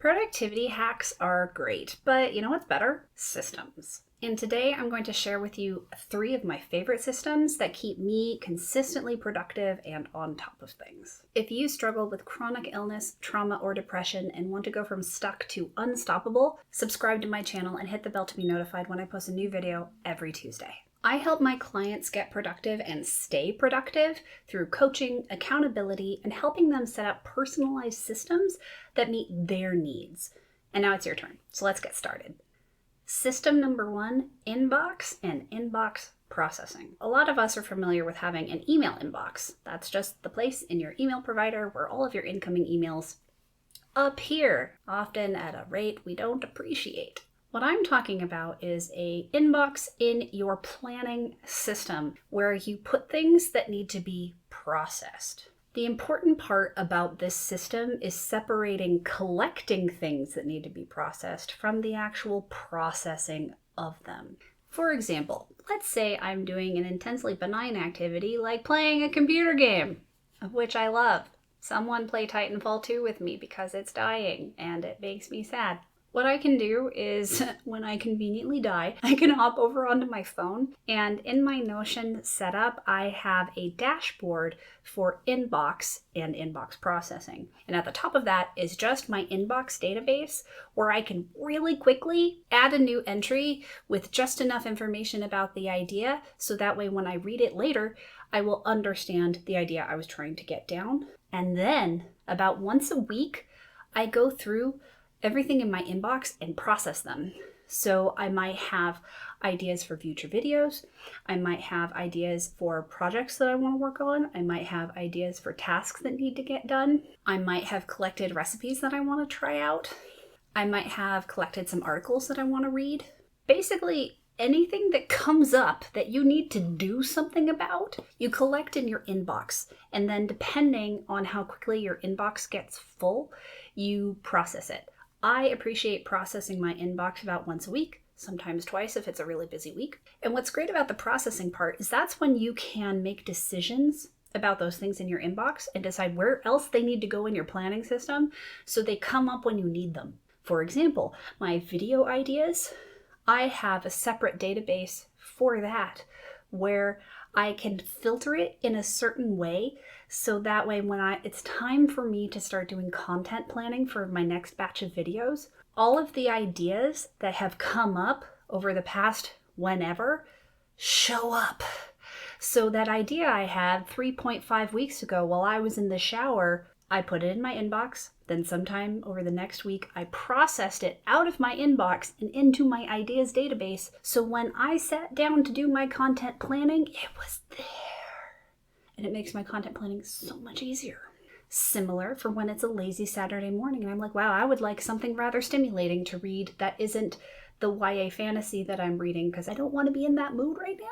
Productivity hacks are great, but you know what's better? Systems. And today I'm going to share with you 3 of my favorite systems that keep me consistently productive and on top of things. If you struggle with chronic illness, trauma, or depression and want to go from stuck to unstoppable, subscribe to my channel and hit the bell to be notified when I post a new video every Tuesday. I help my clients get productive and stay productive through coaching, accountability, and helping them set up personalized systems that meet their needs. And now it's your turn, so let's get started. System number 1, inbox and inbox processing. A lot of us are familiar with having an email inbox. That's just the place in your email provider where all of your incoming emails appear, often at a rate we don't appreciate. What I'm talking about is an inbox in your planning system where you put things that need to be processed. The important part about this system is separating collecting things that need to be processed from the actual processing of them. For example, let's say I'm doing an intensely benign activity like playing a computer game, of which I love. Someone play Titanfall 2 with me because it's dying and it makes me sad. What I can do is, when I conveniently die, I can hop over onto my phone, and in my Notion setup, I have a dashboard for inbox and inbox processing. And at the top of that is just my inbox database, where I can really quickly add a new entry with just enough information about the idea, so that way when I read it later, I will understand the idea I was trying to get down. And then, about once a week, I go through everything in my inbox and process them. So I might have ideas for future videos. I might have ideas for projects that I want to work on. I might have ideas for tasks that need to get done. I might have collected recipes that I want to try out. I might have collected some articles that I want to read. Basically, anything that comes up that you need to do something about, you collect in your inbox. And then depending on how quickly your inbox gets full, you process it. I appreciate processing my inbox about once a week, sometimes twice if it's a really busy week. And what's great about the processing part is that's when you can make decisions about those things in your inbox and decide where else they need to go in your planning system so they come up when you need them. For example, my video ideas, I have a separate database for that where I can filter it in a certain way so that way when it's time for me to start doing content planning for my next batch of videos, all of the ideas that have come up over the past whenever show up. So that idea I had 3.5 weeks ago while I was in the shower, I put it in my inbox. Then sometime over the next week, I processed it out of my inbox and into my ideas database. So when I sat down to do my content planning, it was there. And it makes my content planning so much easier. Similar for when it's a lazy Saturday morning and I'm like, wow, I would like something rather stimulating to read that isn't the YA fantasy that I'm reading because I don't want to be in that mood right now.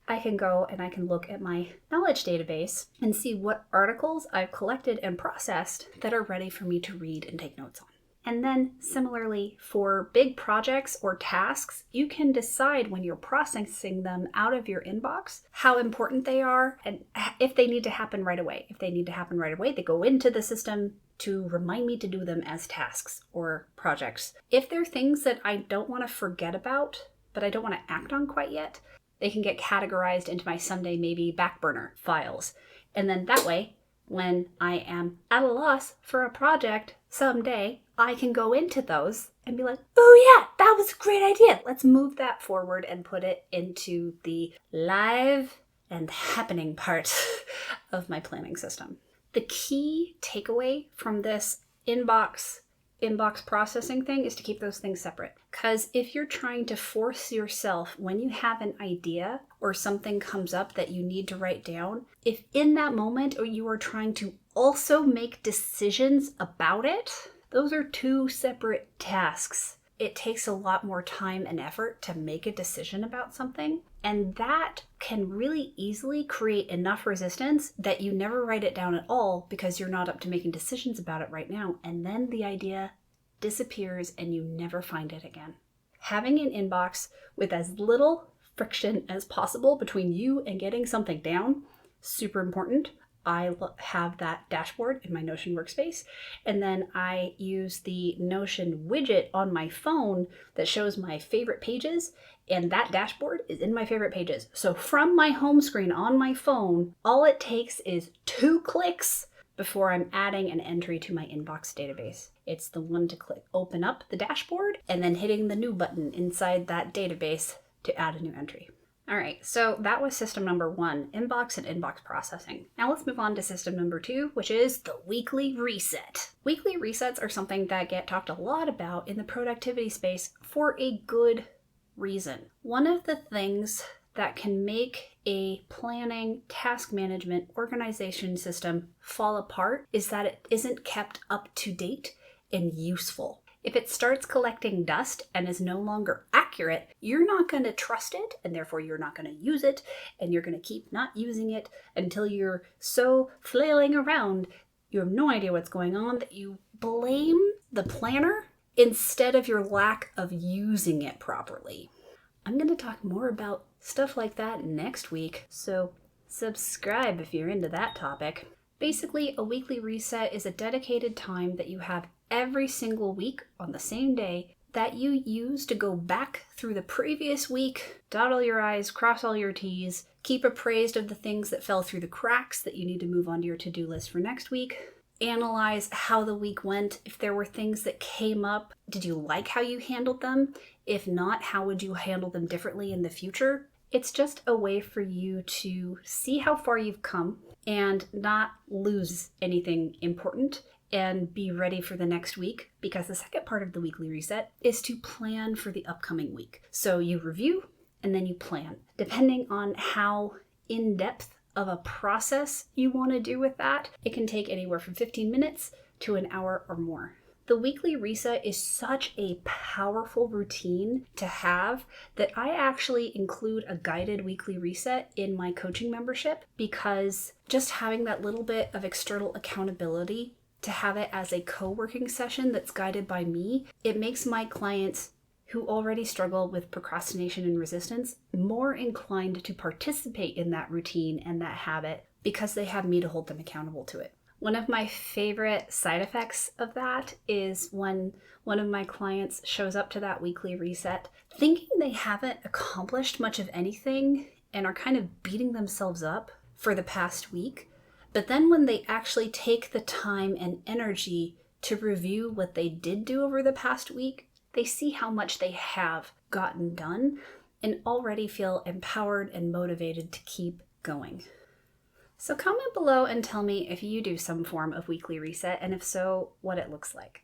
I can go and I can look at my knowledge database and see what articles I've collected and processed that are ready for me to read and take notes on. And then similarly for big projects or tasks, you can decide when you're processing them out of your inbox how important they are and if they need to happen right away. If they need to happen right away, they go into the system to remind me to do them as tasks or projects. If they're things that I don't want to forget about, but I don't want to act on quite yet, they can get categorized into my someday maybe back burner files. And then that way, when I am at a loss for a project someday, I can go into those and be like, oh yeah, that was a great idea. Let's move that forward and put it into the live and happening part of my planning system. The key takeaway from this inbox processing thing is to keep those things separate. Because if you're trying to force yourself when you have an idea or something comes up that you need to write down, if in that moment or you are trying to also make decisions about it, those are 2 separate tasks. It takes a lot more time and effort to make a decision about something. And that can really easily create enough resistance that you never write it down at all because you're not up to making decisions about it right now. And then the idea disappears and you never find it again. Having an inbox with as little friction as possible between you and getting something down, super important. have that dashboard in my Notion workspace, and then I use the Notion widget on my phone that shows my favorite pages, and that dashboard is in my favorite pages. So from my home screen on my phone, all it takes is 2 clicks before I'm adding an entry to my inbox database. It's the one to click open up the dashboard and then hitting the new button inside that database to add a new entry. All right, so that was system number 1, inbox and inbox processing. Now let's move on to system number 2, which is the weekly reset. Weekly resets are something that get talked a lot about in the productivity space for a good reason. One of the things that can make a planning, task management, organization system fall apart is that it isn't kept up to date and useful. If it starts collecting dust and is no longer accurate, you're not going to trust it, and therefore you're not going to use it, and you're going to keep not using it until you're so flailing around, you have no idea what's going on, that you blame the planner instead of your lack of using it properly. I'm going to talk more about stuff like that next week, so subscribe if you're into that topic. Basically, a weekly reset is a dedicated time that you have every single week on the same day that you use to go back through the previous week, dot all your I's, cross all your T's, keep appraised of the things that fell through the cracks that you need to move onto your to-do list for next week, analyze how the week went, if there were things that came up, did you like how you handled them? If not, how would you handle them differently in the future? It's just a way for you to see how far you've come and not lose anything important and be ready for the next week, because the second part of the weekly reset is to plan for the upcoming week. So you review and then you plan. Depending on how in-depth of a process you want to do with that, it can take anywhere from 15 minutes to an hour or more. The weekly reset is such a powerful routine to have that I actually include a guided weekly reset in my coaching membership, because just having that little bit of external accountability, to have it as a co-working session that's guided by me, it makes my clients who already struggle with procrastination and resistance more inclined to participate in that routine and that habit because they have me to hold them accountable to it. One of my favorite side effects of that is when one of my clients shows up to that weekly reset thinking they haven't accomplished much of anything and are kind of beating themselves up for the past week. But then when they actually take the time and energy to review what they did do over the past week, they see how much they have gotten done and already feel empowered and motivated to keep going. So comment below and tell me if you do some form of weekly reset, and if so, what it looks like.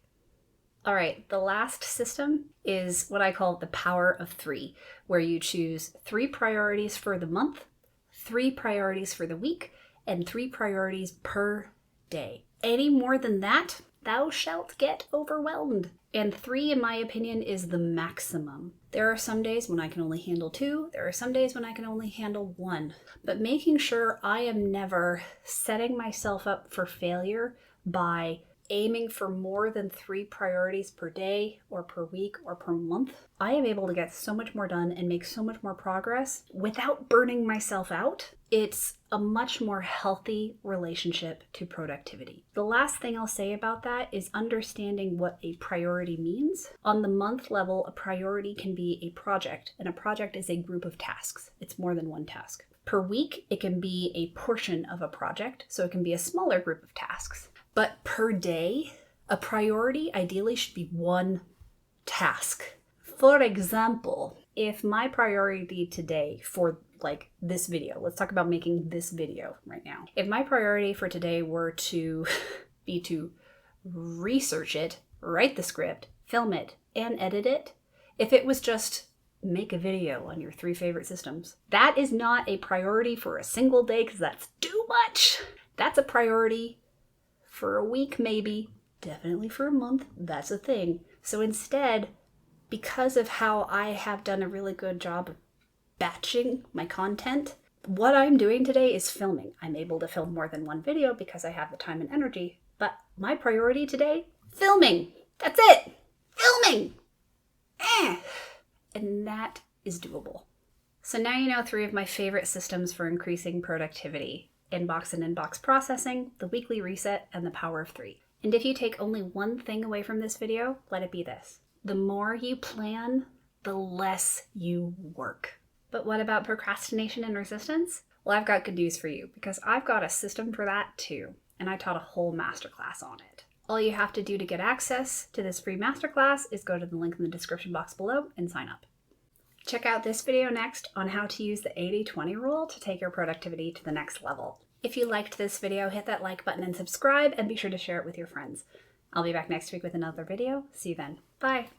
All right, the last system is what I call the power of 3, where you choose 3 priorities for the month, 3 priorities for the week, and 3 priorities per day. Any more than that, thou shalt get overwhelmed. And 3, in my opinion, is the maximum. There are some days when I can only handle 2. There are some days when I can only handle 1. But making sure I am never setting myself up for failure by aiming for more than 3 priorities per day or per week or per month, I am able to get so much more done and make so much more progress without burning myself out. It's a much more healthy relationship to productivity. The last thing I'll say about that is understanding what a priority means. On the month level, a priority can be a project, and a project is a group of tasks. It's more than one task. Per week, it can be a portion of a project, so it can be a smaller group of tasks. But per day, a priority ideally should be one task. For example, if my priority today for this video, let's talk about making this video right now. If my priority for today were to be to research it, write the script, film it, and edit it, if it was just make a video on your 3 favorite systems, that is not a priority for a single day because that's too much. That's a priority for a week, maybe, definitely for a month. That's a thing. So instead, because of how I have done a really good job of batching my content, what I'm doing today is filming. I'm able to film more than one video because I have the time and energy, but my priority today, filming. That's it. Filming. And that is doable. So now you know 3 of my favorite systems for increasing productivity. inbox and inbox processing, the weekly reset, and the power of 3. And if you take only one thing away from this video, let it be this. The more you plan, the less you work. But what about procrastination and resistance? Well, I've got good news for you because I've got a system for that too, and I taught a whole masterclass on it. All you have to do to get access to this free masterclass is go to the link in the description box below and sign up. Check out this video next on how to use the 80-20 rule to take your productivity to the next level. If you liked this video, hit that like button and subscribe, and be sure to share it with your friends. I'll be back next week with another video. See you then. Bye.